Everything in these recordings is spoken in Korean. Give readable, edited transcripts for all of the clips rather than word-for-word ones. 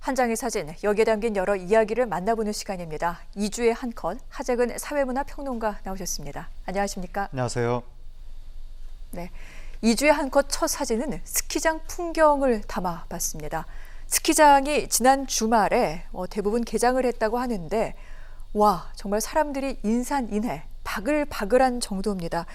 한 장의 사진, 여기에 담긴 여러 이야기를 만나보는 시간입니다. 2주에 한 컷, 하재근 사회문화평론가 나오셨습니다. 안녕하십니까? 안녕하세요. 네, 2주에 한 컷 첫 사진은 스키장 풍경을 담아봤습니다. 스키장이 지난 주말에 대부분 개장을 했다고 하는데 와, 정말 사람들이 인산인해, 바글바글한 정도입니다.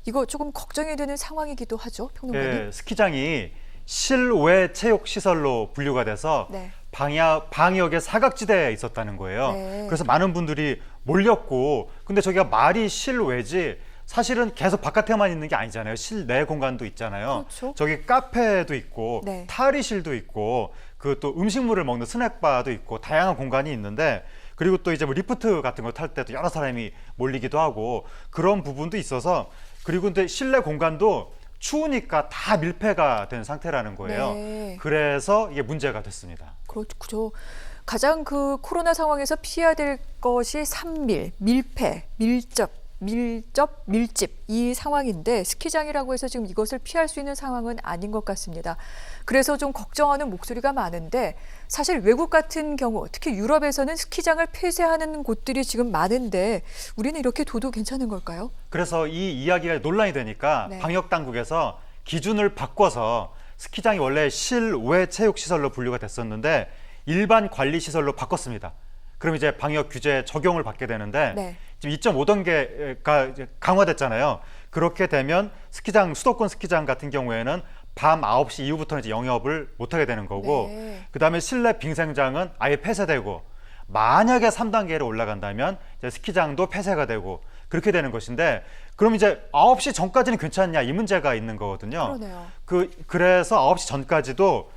이거 조금 걱정이 되는 상황이기도 하죠, 평론가님? 네, 스키장이 실외 체육시설로 분류가 돼서 네. 방역의 사각지대에 있었다는 거예요. 네. 그래서 많은 분들이 몰렸고, 근데 저기가 말이 실외지 사실은 계속 바깥에만 있는 게 아니잖아요. 실내 공간도 있잖아요. 그렇죠. 저기 카페도 있고, 네. 탈의실도 있고, 그 또 음식물을 먹는 스낵바도 있고, 다양한 공간이 있는데, 그리고 또 이제 뭐 리프트 같은 거 탈 때도 여러 사람이 몰리기도 하고 그런 부분도 있어서, 그리고 근데 실내 공간도 추우니까 다 밀폐가 된 상태라는 거예요. 네. 그래서 이게 문제가 됐습니다. 그렇죠. 가장 그 코로나 상황에서 피해야 될 것이 산밀, 밀폐, 밀접, 밀집 이 상황인데 스키장이라고 해서 지금 이것을 피할 수 있는 상황은 아닌 것 같습니다. 그래서 좀 걱정하는 목소리가 많은데 사실 외국 같은 경우 특히 유럽에서는 스키장을 폐쇄하는 곳들이 지금 많은데 우리는 이렇게 둬도 괜찮은 걸까요? 그래서 이 이야기가 논란이 되니까 네. 방역 당국에서 기준을 바꿔서 스키장이 원래 실외 체육시설로 분류가 됐었는데 일반 관리시설로 바꿨습니다. 그럼 이제 방역 규제 적용을 받게 되는데 네. 지금 2.5단계가 이제 강화됐잖아요. 그렇게 되면 스키장, 수도권 스키장 같은 경우에는 밤 9시 이후부터는 이제 영업을 못하게 되는 거고, 네. 그다음에 실내 빙생장은 아예 폐쇄되고, 만약에 3단계로 올라간다면 이제 스키장도 폐쇄가 되고 그렇게 되는 것인데, 그럼 이제 9시 전까지는 괜찮냐 이 문제가 있는 거거든요. 그러네요. 그래서 9시 전까지도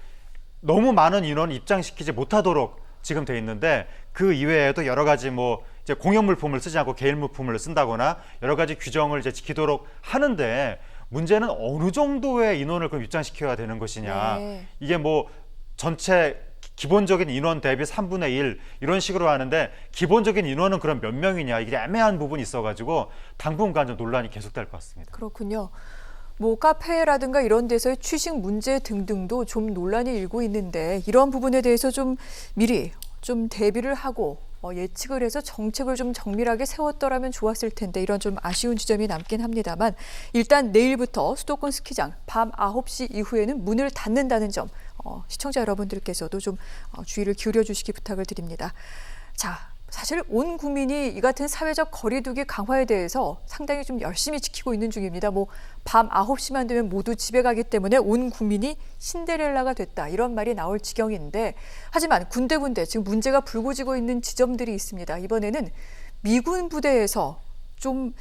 너무 많은 인원을 입장시키지 못하도록 지금 돼 있는데, 그 이외에도 여러 가지 뭐 이제 공연 물품을 쓰지 않고 개인 물품을 쓴다거나 여러 가지 규정을 이제 지키도록 하는데, 문제는 어느 정도의 인원을 그럼 입장시켜야 되는 것이냐. 네. 이게 뭐 전체 기본적인 인원 대비 3분의 1 이런 식으로 하는데 기본적인 인원은 그럼 몇 명이냐, 이게 애매한 부분이 있어가지고 당분간 좀 논란이 계속될 것 같습니다. 그렇군요. 뭐 카페라든가 이런 데서의 취식 문제 등등도 좀 논란이 일고 있는데 이런 부분에 대해서 좀 미리 좀 대비를 하고 예측을 해서 정책을 좀 정밀하게 세웠더라면 좋았을 텐데 이런 좀 아쉬운 지점이 남긴 합니다만 일단 내일부터 수도권 스키장 밤 9시 이후에는 문을 닫는다는 점 시청자 여러분들께서도 좀 주의를 기울여 주시기 부탁을 드립니다. 자, 사실 온 국민이 이 같은 사회적 거리두기 강화에 대해서 상당히 좀 열심히 지키고 있는 중입니다. 뭐 밤 9시만 되면 모두 집에 가기 때문에 온 국민이 신데렐라가 됐다 이런 말이 나올 지경인데 하지만 군데군데 지금 문제가 불거지고 있는 지점들이 있습니다. 이번에는 미군 부대에서 좀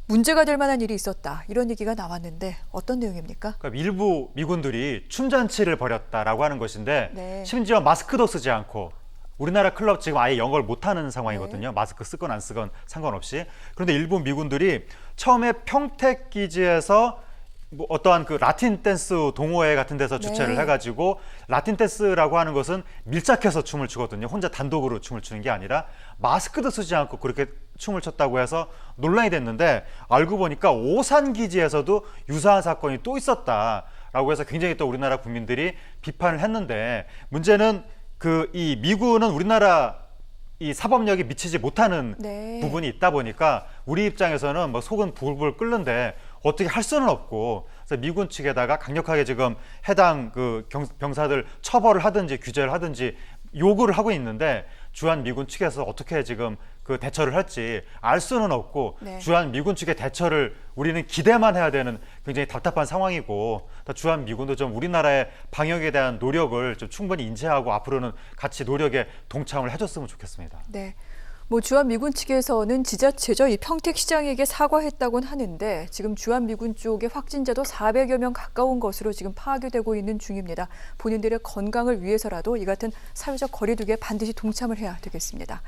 문제가 될 만한 일이 있었다 이런 얘기가 나왔는데 어떤 내용입니까? 그러니까 일부 미군들이 춤잔치를 벌였다라고 하는 것인데 네. 심지어 마스크도 쓰지 않고, 우리나라 클럽 지금 아예 영어를 못하는 상황이거든요. 네. 마스크 쓰건 안 쓰건 상관없이. 그런데 일부 미군들이 처음에 평택 기지에서 뭐 어떠한 그 라틴 댄스 동호회 같은 데서 주최를 네. 해가지고, 라틴 댄스라고 하는 것은 밀착해서 춤을 추거든요. 혼자 단독으로 춤을 추는 게 아니라 마스크도 쓰지 않고 그렇게 춤을 췄다고 해서 논란이 됐는데, 알고 보니까 오산 기지에서도 유사한 사건이 또 있었다라고 해서 굉장히 또 우리나라 국민들이 비판을 했는데, 문제는 이 미군은 우리나라 이 사법력이 미치지 못하는 네. 부분이 있다 보니까 우리 입장에서는 뭐 속은 부글부글 끓는데 어떻게 할 수는 없고, 그래서 미군 측에다가 강력하게 지금 해당 그 병사들 처벌을 하든지 규제를 하든지 요구를 하고 있는데, 주한 미군 측에서 어떻게 지금 그 대처를 할지 알 수는 없고, 네. 주한 미군 측의 대처를 우리는 기대만 해야 되는 굉장히 답답한 상황이고, 주한 미군도 좀 우리나라의 방역에 대한 노력을 좀 충분히 인지하고 앞으로는 같이 노력에 동참을 해줬으면 좋겠습니다. 네. 뭐 주한미군 측에서는 지자체죠. 이 평택시장에게 사과했다고는 하는데 지금 주한미군 쪽의 확진자도 400여 명 가까운 것으로 지금 파악이 되고 있는 중입니다. 본인들의 건강을 위해서라도 이 같은 사회적 거리두기에 반드시 동참을 해야 되겠습니다.